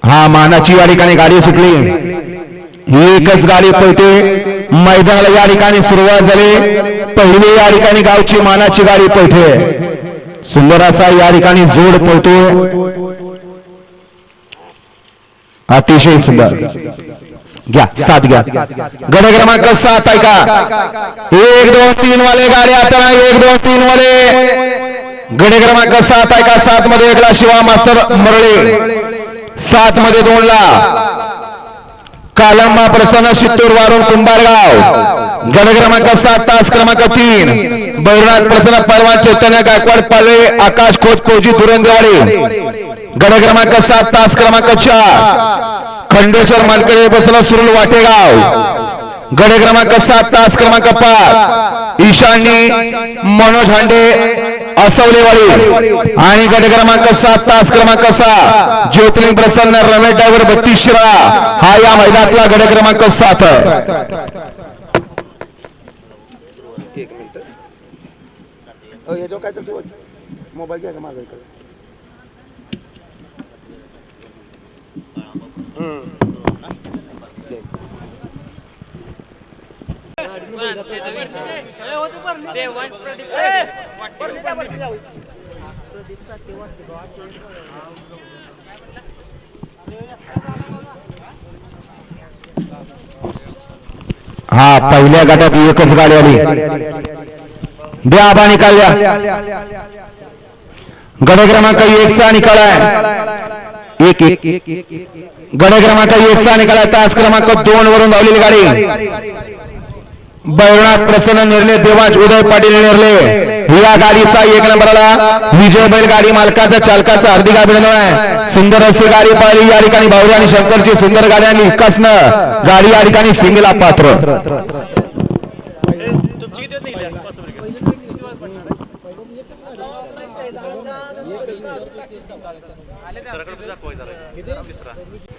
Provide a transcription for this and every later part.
हा मानाची या ठिकाणी गाडी सुटली, एकच गाडी पळते मैदानाला या ठिकाणी सुरुवात झाली। पहिली या ठिकाणी गावची मानाची गाडी पळते, सुंदर असा या ठिकाणी जोड पळतो, अतिशय सुंदर। घ्या 7 घ्या, गड क्रमांक 7 आहे का? 1 2 3 वाले गाडी आता 1 2 3 वाले गड क्रमांक 7 आहे का? 7 मध्ये 1 ला शिवा मास्तर मरळे, 7 मध्ये 2 ला कालंबा प्रसन्न शित्तूर वारून कुंभारगाव, गड क्रमांक 7 तास क्रमांक 3 बैरनाथ प्रसन्न परवान चैतन्य गायकवाड पालवे आकाश खोज फौजी धुरंदेवाडी, गड क्रमांक 7 तास क्रमांक 4 खंडेश्वर मालकरी प्रसन्न सुरुल वाटेगाव, गड क्रमांक 7 तास क्रमांक 5 ईशान्य मनोज हांडे असवलेवाडी आणि गट क्रमांक 7 तास क्रमांक 6 ज्योतिर्लिंग प्रसन्न रमेश ड्रायव्हर 32 शिरा हा या मैदानातला गट क्रमांक 7। मोबाईल घ्या माझा इकडे। हा पहिल्या गटात एकच गाडी आली, द्या आबा निकाल द्या। गड क्रमांक 1 चा निकाल आहे 1-1, गड क्रमांक 1 चा निकाल आहे। तास क्रमांक 2 वरून धावलेली गाडी बैरनाथ प्रसन्न निर्ले देवांश उदय पाटील निर्ले या गाडीचा 1 नंबरला विजय बैल गाडी मालकाचा चालकाचा हार्दिक अभिनंदन आहे। सुंदर अशी गाडी पाहिली या ठिकाणी भाऊरी आणि शंकरची सुंदर गाडी आणि विकासनं गाडी या ठिकाणी सिंगला पात्र।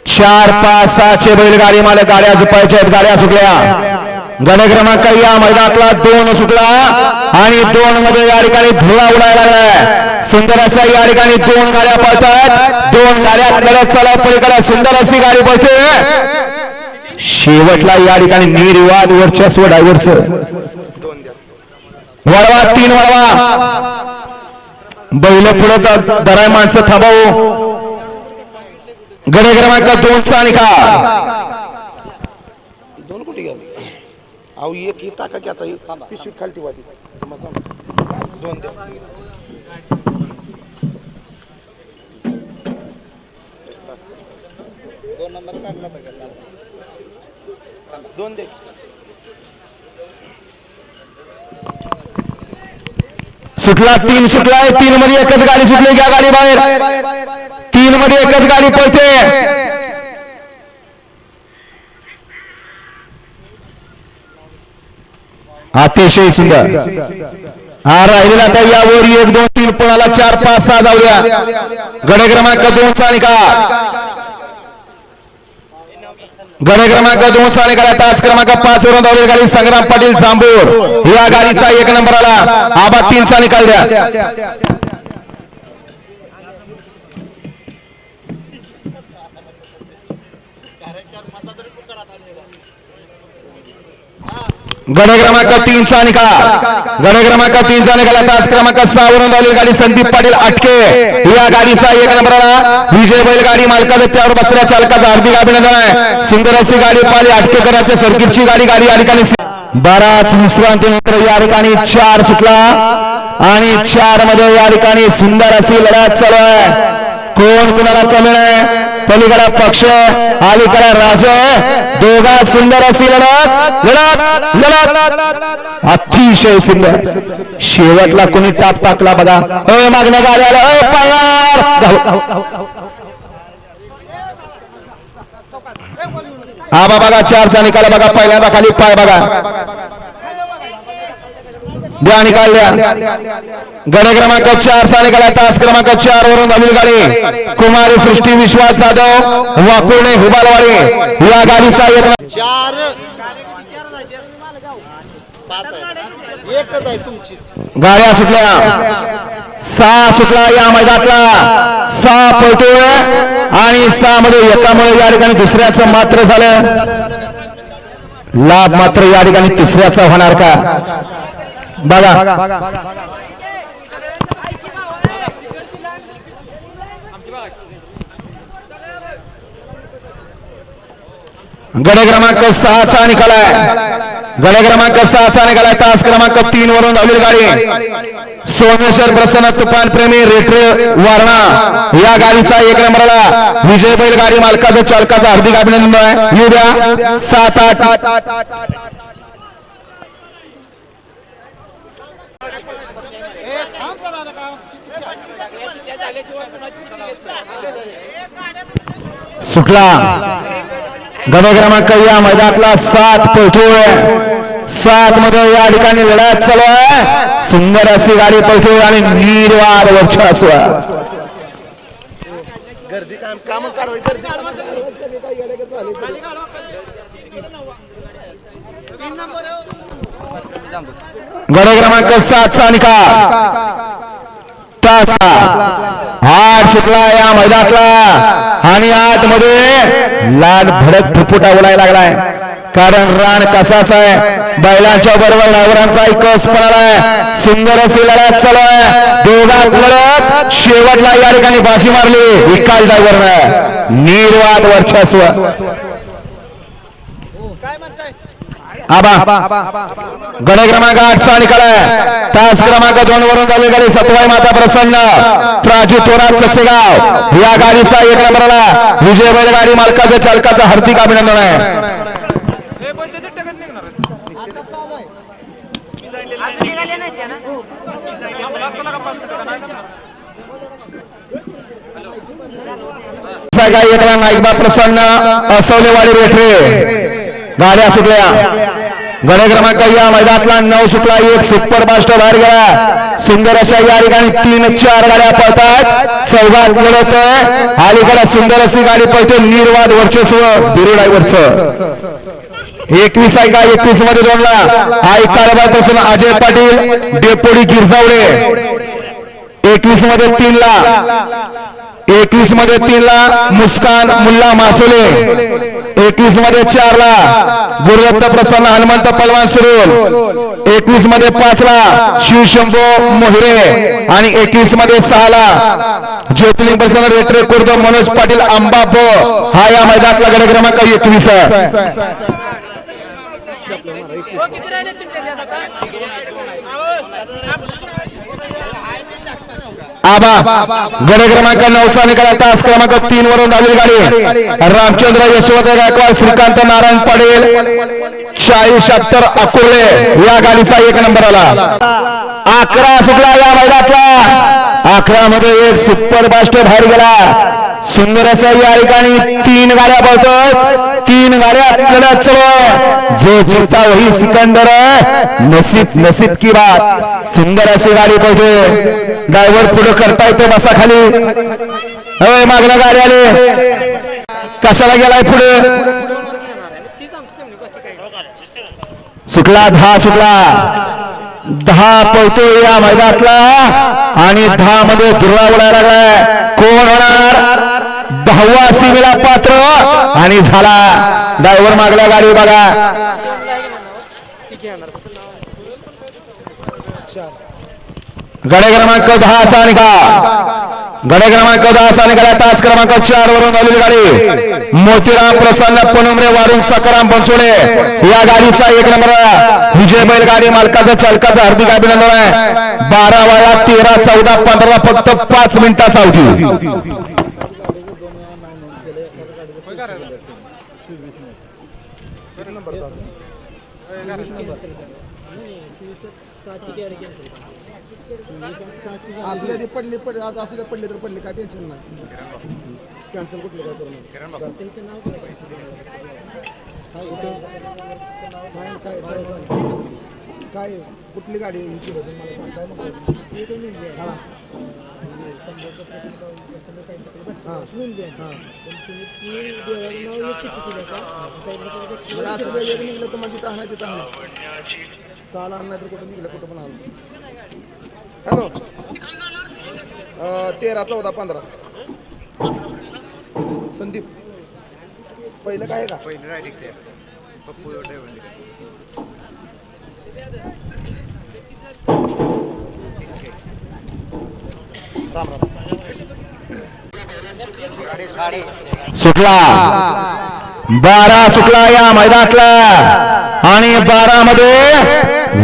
चार 5 6 बैलगाडी मालक गाड्या झुपायच्या आहेत, गाड्या सुटल्या। गड क्रमांक या मैदानातला 2 सुटला आणि 2 मध्ये या ठिकाणी धुळा उडायला लागलाय। सुंदर असा या ठिकाणी 2 गाड्या पळतात, 2 गाड्या लढत चालू पलीकडे सुंदर अशी गाडी पळते। शेवटला या ठिकाणी निर्वाद वर्चस्व ड्रायव्हरचं वळवा 3 वळवा बैल पुढे दराय माणसं थांबवू। गड क्रमांक 2 चा निकाल 2 कुठे गेले? अहो एक टाका की आता पिशवी खालती वाटी 2 द्या। 2 नंबर काढला तर 2 दे। सुटला 3 सुटलाय, 3 मध्ये एकच गाडी सुटली, घ्या गाडी बाहेर। 3 मध्ये एकच गाडी पळते, अतिशय सुंदर। हा राहिलेला आता यावर 1 2 3 पळाला 4 5 6 जाऊया। गड क्रमांक 2 चा निकाल, गड क्रमांक 2 चा निकाल। तास क्रमांक 5 वरून धावलेली गाडी संग्राम पाटील जांभूर या गाडीचा 1 नंबर आला। आबा 3 चा निकाल द्या। गड क्रमांक 3 चा निकाल, गड क्रमांक 3 चा निकाल। तास क्रमांक 6 वरून धावलेली गाडी संदीप पाटील अटके या गाडीचा 1 नंबर आला। विजय बैल गाडी मालकाचा त्यावर बसलेल्या चालकाचा हार्दिक अभिनंदन आहे। सुंदर अशी गाडी पाहिली अटकेकरांच्या सर्किटची गाडी या ठिकाणी बराच विश्रांतीनंतर या ठिकाणी 4 सुटला आणि 4 मध्ये या ठिकाणी सुंदर अशी लढत चालू आहे। कोण कुणाला कमी नाही, पलीकडा पक्ष अलीकडा राज, दोघात सुंदर अशी लढत लढत लढत अतिशय सुंदर। शेवटला कोणी टाप टाकला बघा, मागण्या गाड्याला आबा बघा 4 चा निकाल बघा, पहिल्यांदा खाली पाय बघा, द्या निकाल द्या। गड क्रमांक 4 चा निकाल। तास क्रमांक 4 वरून धावलेली गाडी कुमारी सृष्टी विश्वास जाधव वाकुर्णे हुबालवाडी या गाडीचा 4 एकच आहे तुमचीच. गाड्या सुटल्या 6 सुटला या मैदानातला 6 पळतोय आणि 6 मध्ये एकामुळे या ठिकाणी दुसऱ्याचं मात्र झालं. लाभ मात्र या ठिकाणी तिसऱ्याचा होणार का बघा. गड क्रमांक 6चा निकाल आहे. गड क्रमांक 6चा निकाल आहे. तास क्रमांक 3 वरून धावलेली गाडी सोमेश्वर प्रसन्न तुफान प्रेमी रेट्रे वारणा या गाडीचा 1 नंबरला विजय बैल गाडी मालकाचं चालकाचं हार्दिक अभिनंदन आहे. येऊ द्या 7-8 सुटला. गड क्रमांक या मैदानातला 7 पळतोय. 7 मध्ये या ठिकाणी लढत चालू आहे. सुंदर अशी गाडी पळतोय आणि निर्वाद वर्चस्व. गर्दी काम कारवाई गर्दी गड क्रमांक 7चा निकाल. तासा 8 सुटला या मैदानातला आणि आतमध्ये लाल भडक फुफुटा उडायला लागलाय. कारण रान कसाच आहे. बैलांच्या बरोबर ड्रायव्हरांचा कस पडालाय. सुंदर अशी लढत चालू आहे. दोघात लढत शेवटला या ठिकाणी बाजी मारली विकाल ड्रायव्हरनं. निर्वाद वर्चस्व. आबा गड क्रमांक 8चा निकाल आहे. तास क्रमांक 2 वरून झाली गाडी सतवाई माता प्रसन्न प्राजू थोरात चचेगाव या गाडीचा 1 नंबरला विजय बैल गाडी मालकाचं चालकाचं हार्दिक अभिनंदन आहे. एकला नाईकबा प्रसन्न असवलेवाडी रेठरे गाड्या सुटल्या. गड क्रमांक या मैदानातला 9 सुटला. 1 सुपर फास्ट बाहेर गेला. सुंदर अशा या ठिकाणी 3-4 गाड्या पळतात. चौघात लढत अलीकडे सुंदर अशी गाडी पळते. निर्वाद वर्चस्व बिरू ड्रायव्हरचं. 21 आहे का 21 मध्ये 2 ला आई कारभार पासून अजय पाटील डेपोडी गिरजावडे. 21 मध्ये 3 ला 21 मध्ये 3 ला मुस्कान मुल्ला मासोले. 21 मध्ये 4 ला गुरुदत्त प्रसन्न हनुमंत पलवान सुरुल. 21 मध्ये 5 ला शिवशंभो मोहिरे आणि 21 मध्ये 6 ला ज्योतिर्लिंग प्रसन्न रेट्रे खुर्द मनोज पाटील आंबाबो हा या मैदानातला गड क्रमांक 21 आहे. आबा गड क्रमांक 9चा निकाल. तास क्रमांक 3 वरून धावलेली गाडी रामचंद्र यशवंत गायकवाड श्रीकांत नारायण पाटील 40-76 अकोले या गाडीचा 1 नंबर आला. 11 सुटला या मैदानातला. 11 मध्ये 1 सुपर फास्ट बाहेर गेला. सुंदर असं या ठिकाणी 3 गाड्या पळतात. 3 गाड्या लढत चालू आहे. जो जीता वही सिकंदर नसीब नसीब की बात. सुंदर अशी गाडी पळते. ड्रायव्हर पुढे करता येते बसा खाली. मागणं गाडी आले कशाला गेलाय पुढे. सुटला 10 सुटला. 10 पळतो या मैदानातला आणि 10 मध्ये दुर्वा उडायला लागलाय. कोण होणार 10वा सीमेला पात्र आणि झाला. ड्रायव्हर मागल्या गाडी बघा. गड क्रमांक 10चा निकाल. गड क्रमांक 10चा निकाल. तास क्रमांक 4 वरून आलेली गाडी मोतीराम प्रसन्न पनुमरे वारून सकाराम बनसोडे या गाडीचा 1 नंबर विजय बैल गाडी मालकाचं चालकाचं हार्दिक अभिनंदन आहे. 12 वेळा 13, 14, 15 फक्त 5 मिनिटाचा अवधी. असले पडले तर पडले काय टेन्शन नाही. कॅन्सल कुठलं काय करू काय कुठली गाडी मला सांगताय. हॅलो 13, 14, 15 संदीप पहिलं काय आहे का सुटला 12 सुटला या मैदानातला आणि 12 मध्ये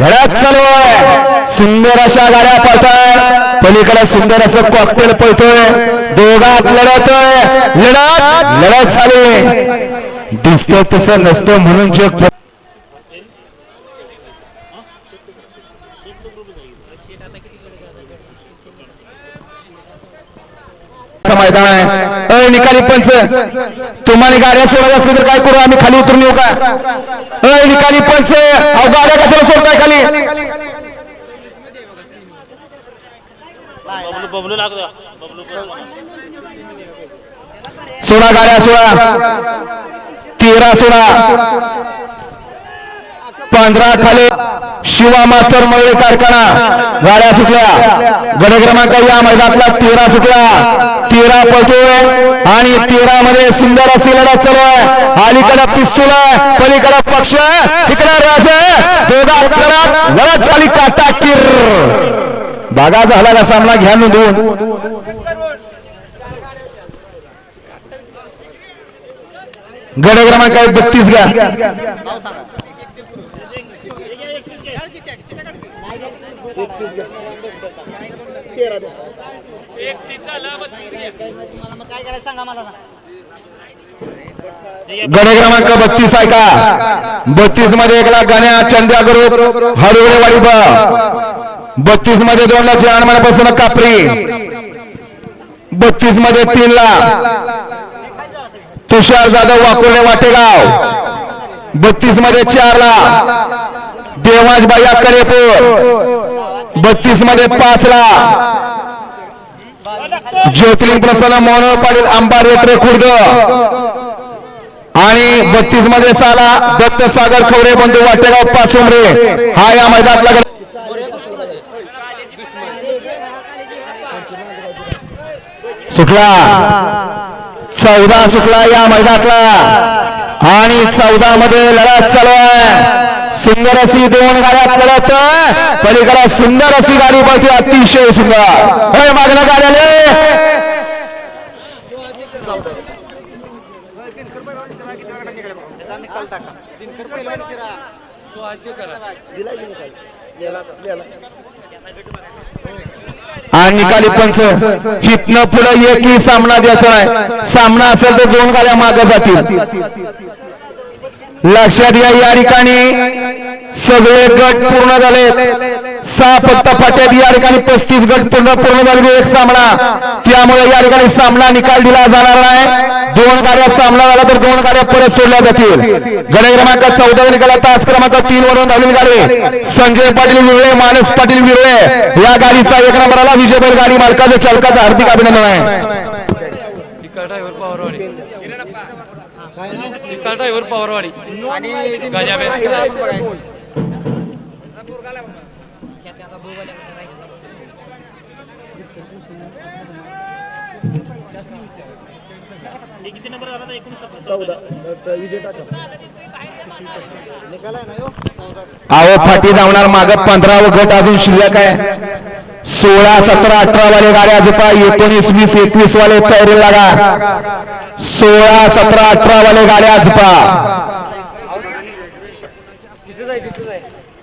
लढत चालू आहे. सुंदर अशा गाड्या पळताय पलीकडे सुंदर असं कॉकटेल पळतोय. दोघात लढत चालू आहे. दिसतं तसं नसतं म्हणून जग मैदान आहे. निकाली पंच तुम्हाला गाड्या सोडत असतील तर काय करू आम्ही खाली उतरून येऊ का? निकाली पंच अहो गाड्या कशाला सोडताय खाली? सोळा गाड्या 13 सोळा 15 खाली शिवा मास्टर मळे कारखाना गाड्या सुटल्या. गड क्रमांक या मैदानातला 13 सुटला. 13 पळतोय आणि 13 मध्ये सुंदर अशी लढत चालू आहे. अलीकडे पिस्तूल पलीकडे पक्ष इकडे राजा दोघात लढत झाली काटाकीर. बागा झाला का सामना घ्या नोंदवून. गड क्रमांक 32 घ्या. गड क्रमांक 32 आहे का? 32 मध्ये 1 ला गाण्या चंद्या ग्रुप हरवळेवाडी 32 मध्ये 2 ला जानमानापासून कापरी. 32 मध्ये 3 ला तुषार जाधव वाकुर्ले वाटेगाव. 32 मध्ये 4 ला देवाज बाया कलेपूर. 32 मध्ये 5 ला ज्योतिर्लिंग प्रसन्न मोहन पाटील आंबारेत्रे खुर्द आणि 32 मध्ये 6 ला दत्त सागर खवरे बंधू वाटेगाव पाचुंबरे. हा या मैदानातला सुटला. 14 सुटला या मैदानातला आणि 14 मध्ये लढत चालू आहे. सुंदर अशी 2 गाड्या लढत पलीकडे सुंदर अशी गाडी पळते अतिशय सुंदर. मागणं गाड्याले आणि निकाली पंच हितनं पुढे एकही सामना द्यायचा नाही. सामना असेल तर 2 गाड्या मागे जातील. लक्षात घ्या या ठिकाणी सगळे गट पूर्ण झाले. 6 फक्त फाट्यात या ठिकाणी 35 गट पूर्ण झाले. 1 सामना त्यामुळे या ठिकाणी सामना निकाल दिला जाणार नाही. 2 गाड्या सामना झाला तर 2 गाड्या परत सोडल्या जातील. गड क्रमांक 14 निकाला तास क्रमांक 3 वरून धावलेली गाडी संजय पाटील विरळे मानस पाटील विरळे या गाडीचा 1 नंबरला विजय बैल गाडी मालकाचा चालकाचं हार्दिक अभिनंदन आहे. पवारवाडी किती नंबर आला 19 विजय टाका. आहो फाटी धावणार माग 15 गट अजून शिल्लक आहे. 16, 17, 18 वाले गाड्या झुपा. 19, 20, 21 वाले तयारी लागा. 16, 17, 18 वाले गाड्या झुपा.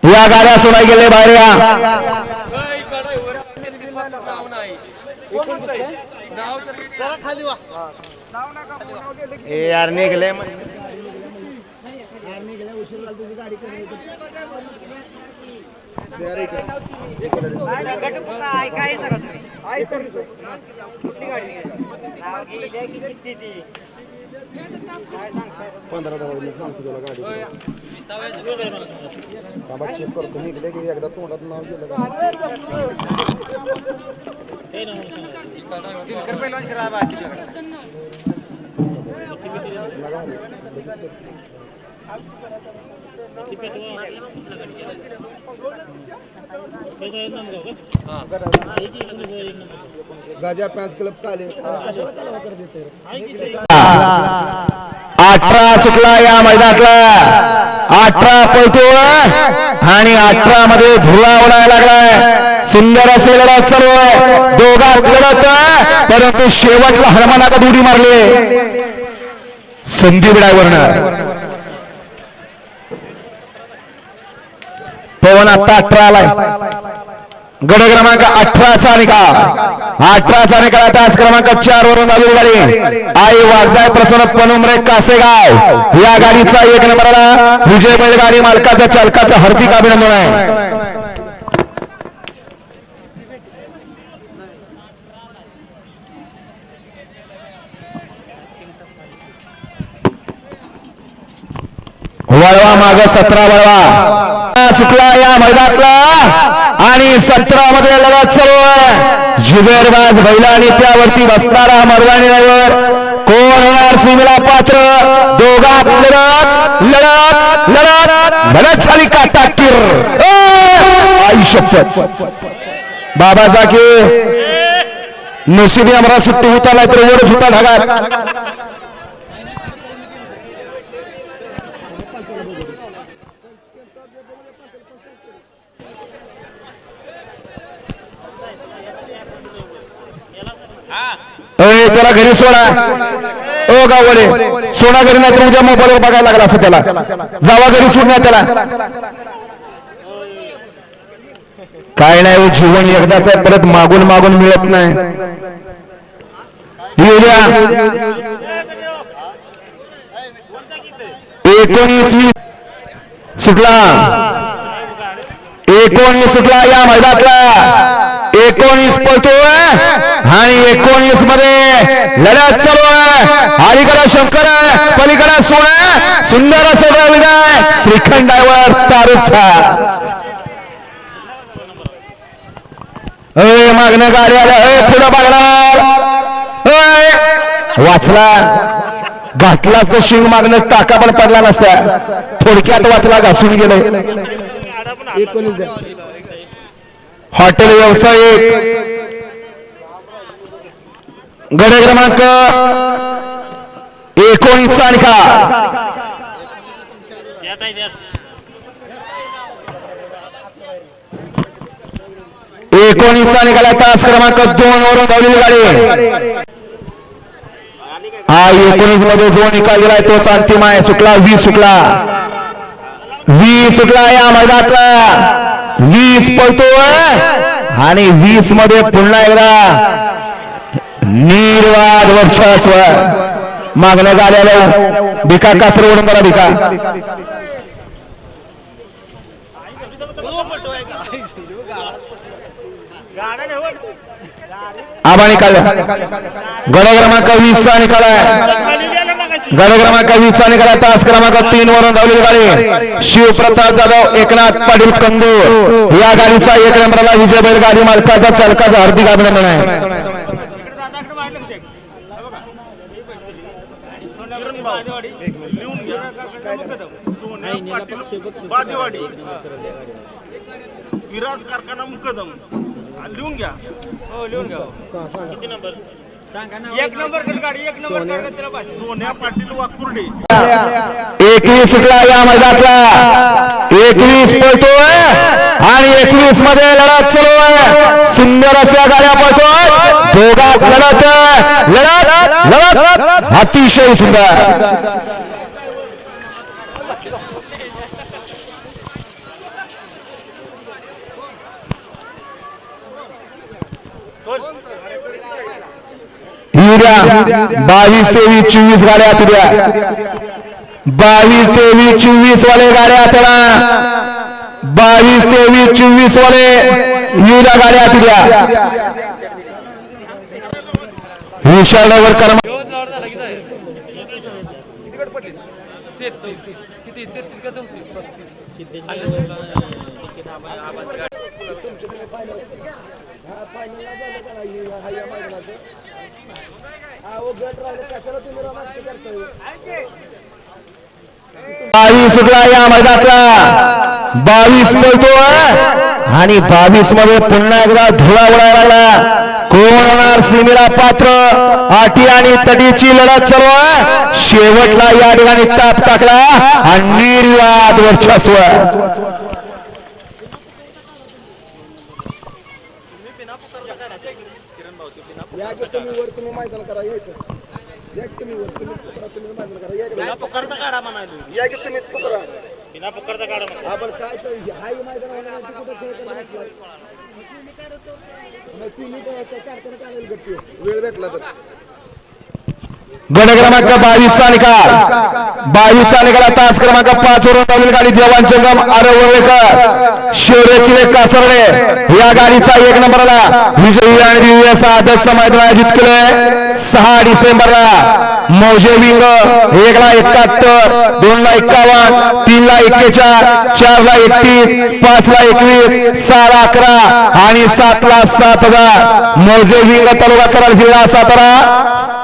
या गाड्या सोडाय गेले बाहेर या. यार निघले चेक करतो निघले की एकदा तोंडात नाव गेलं. गाजा फॅन्स क्लब काले कशाला त्याला वगैरे देते 18 सुटला या मैदानातला 18 पळतो आणि 18 मध्ये धुळा उडायला लागलाय सुंदर असे लढत चालू आहे दोघात लढत परंतु शेवटला हनुमानाला उडी मारली संदीप ड्रायव्हरनं पवन आता 18 आलाय गड क्रमांक 18चा निकाल 18चा निकाल तास क्रमांक 4 वरून आलेली गाडी आई वाघजाय प्रसन्न पनुमरे कासेगाव या गाडीचा 1 नंबरला विजय बैलगाडी मालकाचा चालकाचं हार्दिक अभिनंदन आहे वळवा माग 17 वळवा सुटला या मैदानातला आणि 17 मध्ये लढत चालू आहे जिगरबाज बैला आणि त्यावरती बसणारा मर्दानी ड्रायव्हर कोण होणार सीमेला पात्र दोघात लढत लढत लढत लढत झाली काटाकीर आई शपथ बाबा जागे नशिबी आम्हाला सुट्टी होता नाही तर ओढच होता ढगात त्याला घरी सोडा ओ गावले सोडा घरी नाही तर उद्या मोबाईलवर बघायला लागला असं त्याला जावा घरी सोडण्या त्याला काय नाही जीवन एकदाच आहे परत मागून मागून मिळत नाही येऊया 19 सुटला 19 सुटला या मैदानातला 19 पळतोय आणि 19 मध्ये लढत चालू आहे अलीकडे शंकर आहे पलीकडे सोळा सुंदर असं विजय श्रीखंड ड्रायव्हर तारुचा मागणं गाडी आलं पुढे बघणार वाचला घातलाच तर शिंग मागणं टाका पण पडला नसत्या थोडक्यात वाचला घासून गेले हॉटेल व्यावसायिक गड क्रमांक 19चा निकाल 19चा निकाल तास क्रमांक 2 वरून धावलेली गाडी हा 19 मध्ये जो निकाल दिलाय तोच अंतिम आहे सुटला 20 सुटला 20 सुटला या मैदानातला 20 पळतोय आणि 20 मध्ये पुन्हा एकदा निर्वाद वर्चस्व मागण्या गाड्याला भिका कासर ओढून करा भिका आबा निकाल गड क्रमांक 20चा निकाल आहे गड क्रमांक 20चा निकाल तास क्रमांक 3 वरून धावलेली गाडी शिवप्रताप जाधव एकनाथ पाटील कंदूर या गाडीचा 1 नंबरला विजय बैलगाडी मालकाचा चालकाचं हार्दिक अभिनंदन आहे विराज कारखाना मुकदम लिहून घ्या हो लिहून घ्या किती नंबर सांगा ना 1 नंबर गाडी 1 नंबर त्याला बस सोन्या पाटील वाकुर्डे 21 सुटला या मैदानातला 21 पळतोय आणि 21 मध्ये लढत चालू आहे सुंदर अशा गाड्या पळतोय दोघात लढत लढत लढत अतिशय सुंदर उद्या 22 23 24 गाड्या उद्या 22 23 24 वाले गाड्या त्याला 22 23 24 वाले युद्या गाड्या उद्या विशालवर कर्म फायनलला झालं का नाही हा या मैदानाचं हो गट राहिले कशाला तुम्ही रमास्ती करताय 22 सुटला या मैदानातला 22 बोलतोय आणि 22 मध्ये पुन्हा एकदा धुळा उडायला लागला कोण होणार सीमेला पात्र आटी आणि तटीची लढत चालू आहे शेवटला या ठिकाणी ताप टाकला आणि निर्वाद वर्चस्व या की तुम्ही वर तुम्ही मैदान करा यायचं या की तुम्ही वर तुम्ही पुकरा तुम्ही मैदान करा या पुकारता काढा म्हणालो या की तुम्हीच पुकरा बिना पुकारता काढा आपण काय तर हाय मैदान होणार कुठं खेळ करत नसला मग काढताना काढायला गट्टी वेळ भेटला तर गट क्रमांक 22 चा निकाल 22 चा निकाल तास क्रमांक 5 वरून धावलेली गाडी देवान जंगम आरवळेकर शिवरेची कासरडे या गाडीचा 1 नंबरला विजयी आणि दिव्य असा आदतचं मैदान आयोजित केलंय 6 डिसेंबरला मौजे विंग 1 ला 71 2 ला 51 3 ला 41 4 ला 31 5 ला 21 6 ला 11 आणि 7 ला 7000 मौजे विंग तालुका कराड जिल्हा सातारा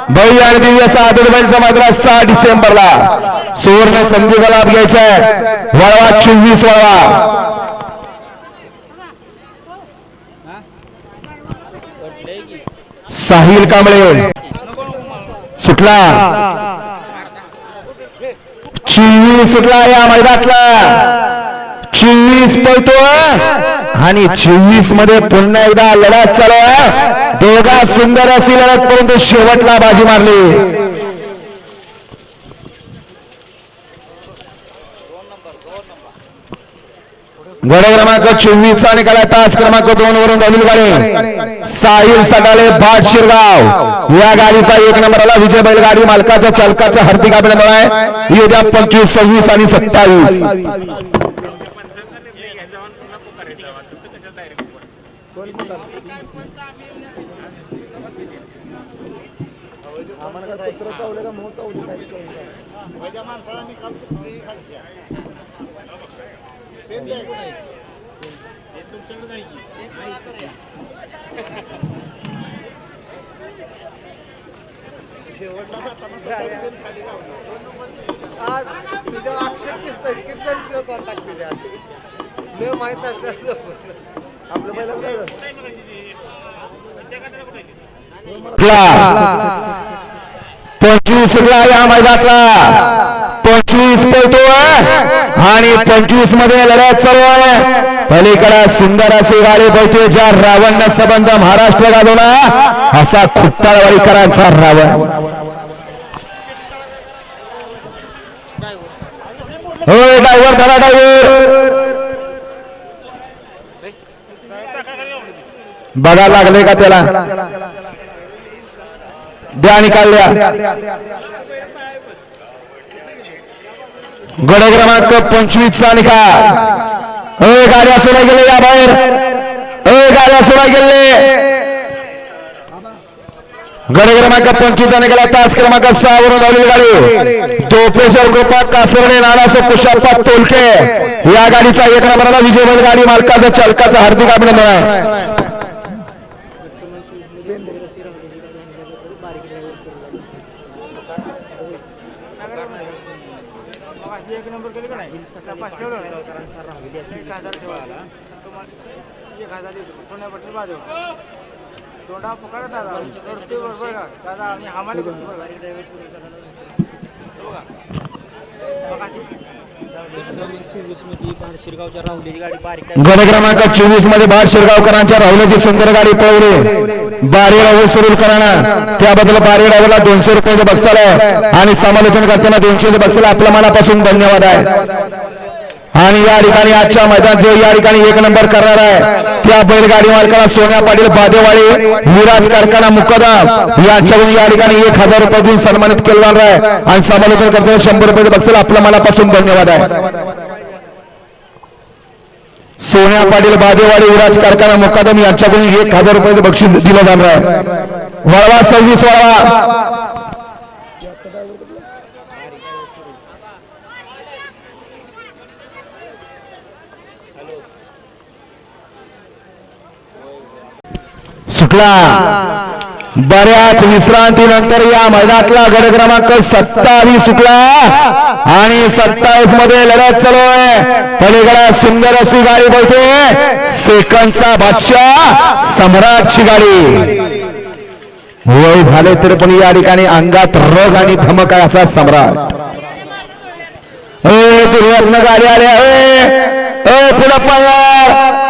भव्य आणि दिव्याचा आदत बैलचा मैदान 6 डिसेंबरला सुवर्ण संधीचा लाभ घ्यायचा आहे वळवा 24 वळवा साहिल कांबळे सुटला 24 सुटला या मैदानातला 24 पळतोय आणि 24 मध्ये पुन्हा एकदा लढत चालू आहे दोघात सुंदर अशी लढत परंतु शेवटला बाजी मारली गड क्रमांक 24 चा निकाल तास क्रमांक 2 वरून धावलेली गाडी साहिल सटाले भाट शिरगाव या गाडीचा 1 नंबरला विजय बैलगाडी मालकाचा चालकाचा हार्दिक अभिनंदन आहे उद्या 25 26 आणि 27 आम्हाला काय पत्र चावले का मोह चावले काय माणसाला निकाल चुकली खालच्या आज तुझ्या आक्षेप दिसतोय किती जण कॉन्टॅक्ट केले असे माहित आपलं पहिल्यांदा 25 या मैदानातला 25 पळतोय आणि 25 मध्ये लढत चालू आहे पलीकडे सुंदर असे गाडी पळतोय ज्या रावण संबंध महाराष्ट्र गाजवला असा खुट्टाळवाडीकरांचा रावण होय ड्रायव्हर धरा ड्रायव्हर बघा लागले का त्याला द्या निकाल द्या गड क्रमांक 25 चा निकाल गाड्या सोडा गेले या बाहेर गाड्या सोडा गेले गड क्रमांक 25 चा निकाल तास क्रमांक 6 वरून धावलेली गाडी दोपेश्वर गोपाळ कासरडे नानासो कुशाप्पा तोलके या गाडीचा 1 नंबरला विजय बैलगाडी मालकाचा चालकाचा हार्दिक अभिनंदन आहे गड क्रमांक 24 मध्ये भाट शिरगावकरांच्या राहुलची सुंदर गाडी पळवली बारी राहुल सुरुलकरांना त्याबद्दल बारी राहुलला 200 रुपयाचे बक्षीस आहे आणि समालोचन करताना 200 बक्षीस आपल्या मनापासून धन्यवाद आहे आणि या ठिकाणी आजच्या मैदानात जो या ठिकाणी 1 नंबर करणार आहे त्या बैलगाडी मालकाला सोन्या पाटील बादेवाडी विराज कारखाना मुक्काम यांच्याकडून या ठिकाणी 1000 रुपये देऊन सन्मानित केलं जाणार आहे आणि समालोचन करताना 100 रुपयाचे बक्षीस आपल्या मनापासून धन्यवाद आहे सोन्या पाटील बादेवाडी विराज कारखाना मुक्काम यांच्याकडून 1000 रुपयाचे बक्षीस दिलं जाणार आहे वळवा 26 वळवा सुटला. बऱ्याच विश्रांतीनंतर या मैदानातला गड क्रमांक 27 सुटला आणि 27 मध्ये लढत चालू आहे. पलीकडे सुंदर अशी गाडी बोलते सेकंदचा बादशाह सम्राटची गाडी. वय झाले तरी पण या ठिकाणी अंगात रग आणि धमक आहे असा सम्राट. दुर्वातनं गाडी आली पुढे पळणार.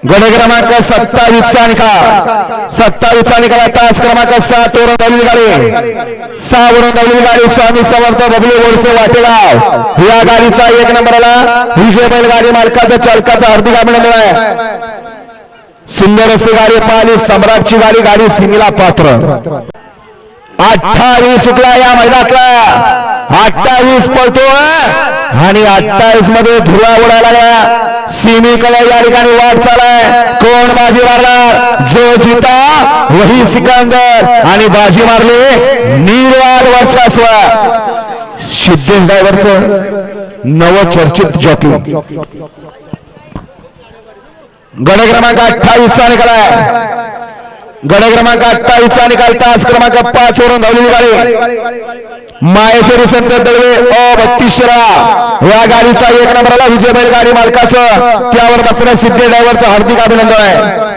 गड क्रमांक 27चा निकाल. 27चा निकाल. तास क्रमांक 7 वरून धावलेली गाडी. 6 वरून धावलेली गाडी स्वामी समर्थ बबलू गोडसे वाटेगाव या गाडीचा 1 नंबरला विजय बैलगाडी मालकाचा चालकाचा हार्दिक अभिनंदन आहे. सुंदर अशी गाडी पाहिली सम्राटची गाडी. गाडी सीमेला पात्र. 28 सुटला या मैदानातला. 28 पळतोय आणि 28 मध्ये धुळा उडायला लागला. सीमेकडे या ठिकाणी वाट चालाय. कोण बाजी मारणार? जो जीता वही सिकंदर. आणि बाजी मारली निर्वाद वर्चस्व सिद्धेश ड्रायव्हरचं नवचर्चित जॉकी. गड क्रमांक 28चा निकाल आहे. गड क्रमांक 28चा निकाल. तास क्रमांक 5 वरून धावलेली गाडी माहेश्वरी संत दळवे 32 या गाडीचा 1 नंबरला विजय बैलगाडी मालकाचं त्यावर बसलेल्या सिद्धेश ड्रायव्हरचं हार्दिक अभिनंदन आहे.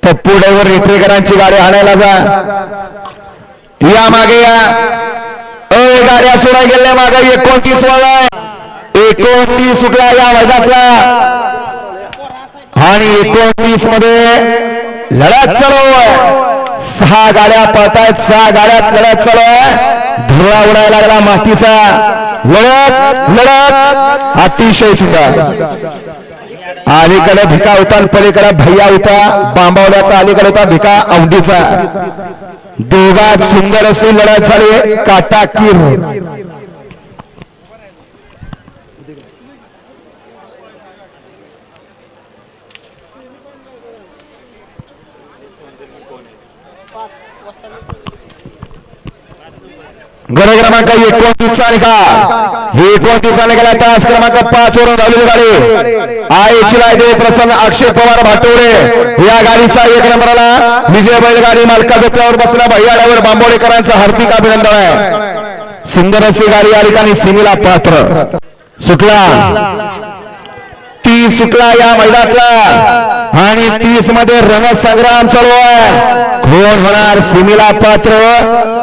पप्पू ड्रायव्हर रेटरेकरांची गाडी आणायला जा. या मागे या. गाड्या सोडा गेल्या मागे 29 वाला 29 सुटला या मैदानातला आणि 29 मध्ये लढत चालू आहे. 6 गाड्या पळतायत. 6 गाड्यात लढत चालू आहे. धुळा उडायला लागला मातीचा. लढत अतिशय सुंदर. अलीकडे भिका होता आणि पलीकडे भैया होता. बांबावल्याचा अलीकडे होता भिका औंडीचा. दोघात सुंदर अशी लढत झाली. काटाकीर. गड क्रमांक 29चा निकाल. 29चा निकाल. तास क्रमांक 5 वरून धावलेली गाडी आईची लायदे प्रसन्न अक्षय पवार भाटोरे या गाडीचा 1 नंबरला विजय बैलगाडी मालकाचा त्यावर बसला भैयाड्यावर बांबोडेकरांचं हार्दिक अभिनंदन आहे. सुंदर अशी गाडी या ठिकाणी सीमेला पात्र. सुटला 30 सुटला या मैदानातला आणि 30 मध्ये रणसंग्राम चालू आहे. कोण होणार सीमेला पात्र?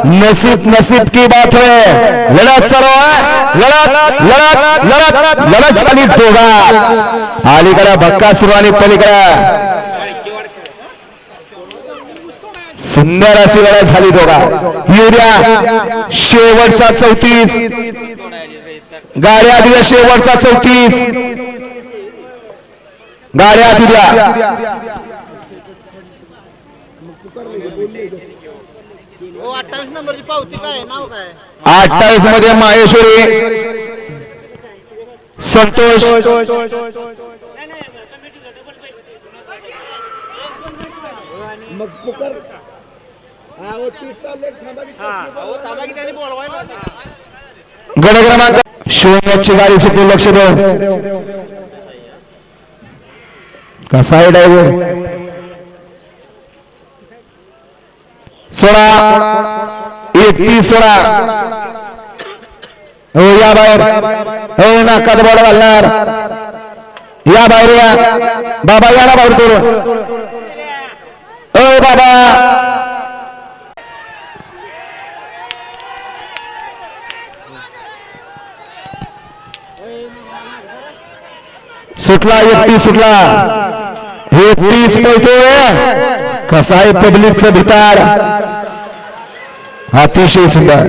नसीब नसीब की बात है. लढत चालू आहे. लढत लढत लढत लढत झाली. दोघा अलीकडे भक्का सुरू आणि पलीकडे सुंदर अशी लढत झाली. दोघा येऊ द्या. शेवटचा 34 गाड्या दिल्या. शेवटचा 34 गाड्या तुझ्या. 28 नंबरची पावती काय नाव काय? 28 मध्ये माहेश्वरी संतोष. मग पुकार गड क्रमांक 0ची गाडी सुटली. लक्ष द्या कसा आहे ड्रायव्हर. सोळा 31 सोळा. हो या बाहेर. हो नाकात बोर्ड घालणार. या बाहेर या. बाबा या ना बाहेर तोडून. ओ बाबा सुटला. 31 सुटला. 31 पळतोय. कसा आहे पब्लिकचं भितार. अतिशय सुंदर.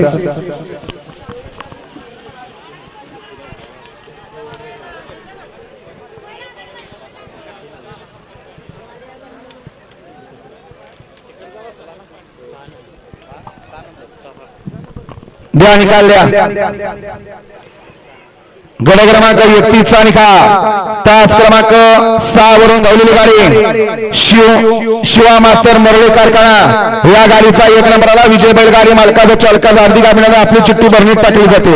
द्या निकाल द्या. गड क्रमांक 31 चा निकाल तास क्रमांक 6 वरून धावलेली गाडी शिवा मास्तर मरळे कारखाना या गाडीचा 1 नंबरला विजय बैलगाडी मालकाचा चालकाचा हार्दिक अभिनंदन. आपली चिठ्ठी भरणीत टाकली जाते.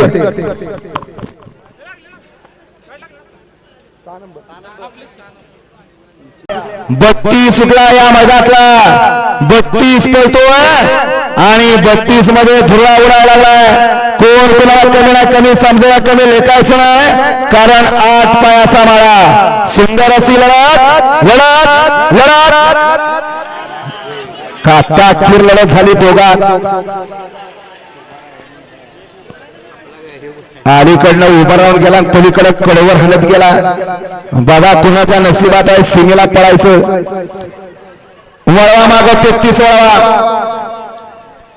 32 सुटला या मैदानातला 32 पळतोय आणि 32 मध्ये धुरा उडायला लागलाय. कोण कुणाला कमी ना कमी समजायला कमी लेखायचं नाही कारण 8 पायाचा माळा. सुंदर अशी लढत लढत लढत काटाकीर लढत झाली दोघात. अलीकडनं उभा राहून गेला पलीकडे कडेवर हलत गेला. बघा कुणाच्या नशिबात आहे सीमेला पळायचं. वळवा माग 33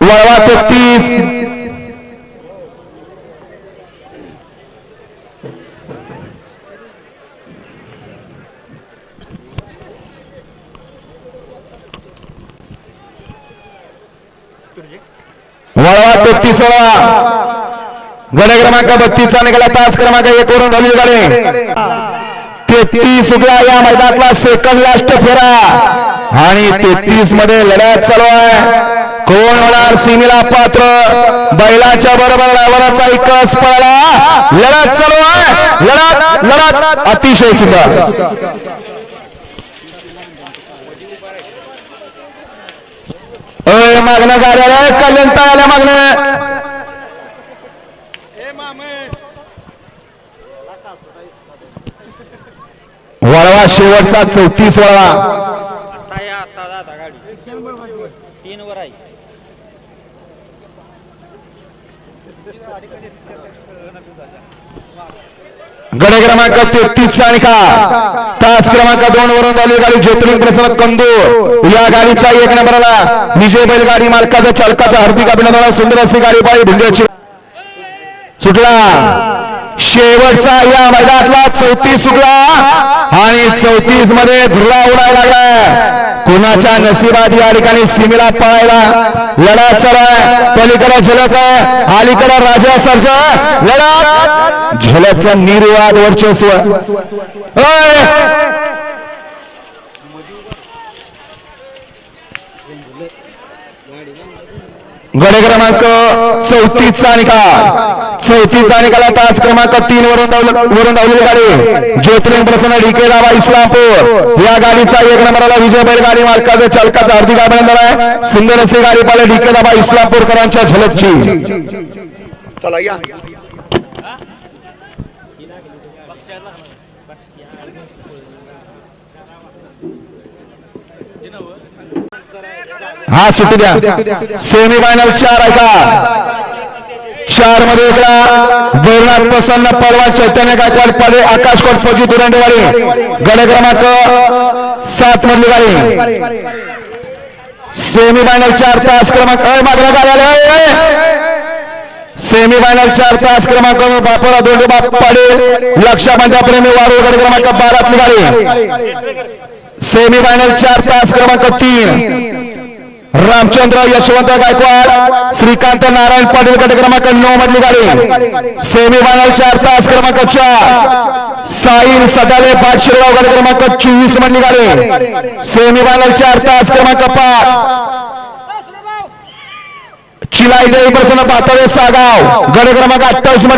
वळवा 33 वळवा 33 गड क्रमांक 32 चा निघाला तास क्रमांक 1 वरून धावलेली गाडी 33 सुटला या मैदानातला सेकंड लास्ट फेरा आणि 33 मध्ये लढत चालू आहे. कोण होणार सीमेला पात्र. बैलाच्या बरोबर ड्रायव्हरचा एकच पळाला. लढत चालू आहे. लढत लढत अतिशय सुंदर. मागणं गाड्या कल्याणता आल्या मागणं वळवा शेवटचा 34 वळवा. गड क्रमांक 33 चा निकाल तास क्रमांक 2 वरून धावलेली गाडी ज्योतिर्लिंग प्रसन्न कंदूर या गाडीचा 1 नंबरला विजय बैलगाडी मालकाचा चालकाचा हार्दिक अभिनंदन. सुंदर अशी गाडी पाहिजे भिंड्याची सुटला. शेवटचा या मैदानातला 34 सुटला आणि 34 मध्ये धुरा उडायला लागलाय. कोणाच्या नशिबात या ठिकाणी सीमेला पळायला लढा चालू. पलीकडे झलक आहे अलीकडे राजा सारखं लढा झलकचा निर्वाद वर्चस्व. गड क्रमांक 34 चा निकाल तास क्रमांक 3 वरून धावलेली गाडी ज्योतिर्लिंग प्रसन्न डीके दाबा इस्लामपूर या गाडीचा 1 नंबरला विजय बैलगाडी मालकाचा चालकाचा हार्दिक अभिनंदन आहे. सुंदर अशी गाडी पाहिली डीके दाबा इस्लामपूरकरांच्या झलकची. चला या हा सुट्टी द्या. सेमी फायनल 4 आहे का 4 मध्ये इकडा बैरनाथ प्रसन्न पलवान चैतन्य गायकवाड पाडे आकाश कोट फौजी दुरंडेवाडी गड क्रमांक 7 मधली गाडी सेमी फायनल 4 तास क्रमांक मागणं गाड्याला सेमी फायनल 4 तास क्रमांक बापरा दोंडे बाप पाडे लक्षाबंधा प्रेमी वारू गड क्रमांक 12 मधली गाडी सेमी फायनल 4 तास क्रमांक 3 रामचंद्र यशवंत गायकवाड श्रीकांत नारायण पाटील गट क्रमांक 9 मधली गाडी सेमी फायनल 4 तास क्रमांक 4 साहिल सदाले पाटशिरगाव गट क्रमांक 24 मधली गाडी सेमी फायनल 4 तास क्रमांक 5 चिलाई देवी प्रसन्न पातळे सागाव गट क्रमांक 28 मधली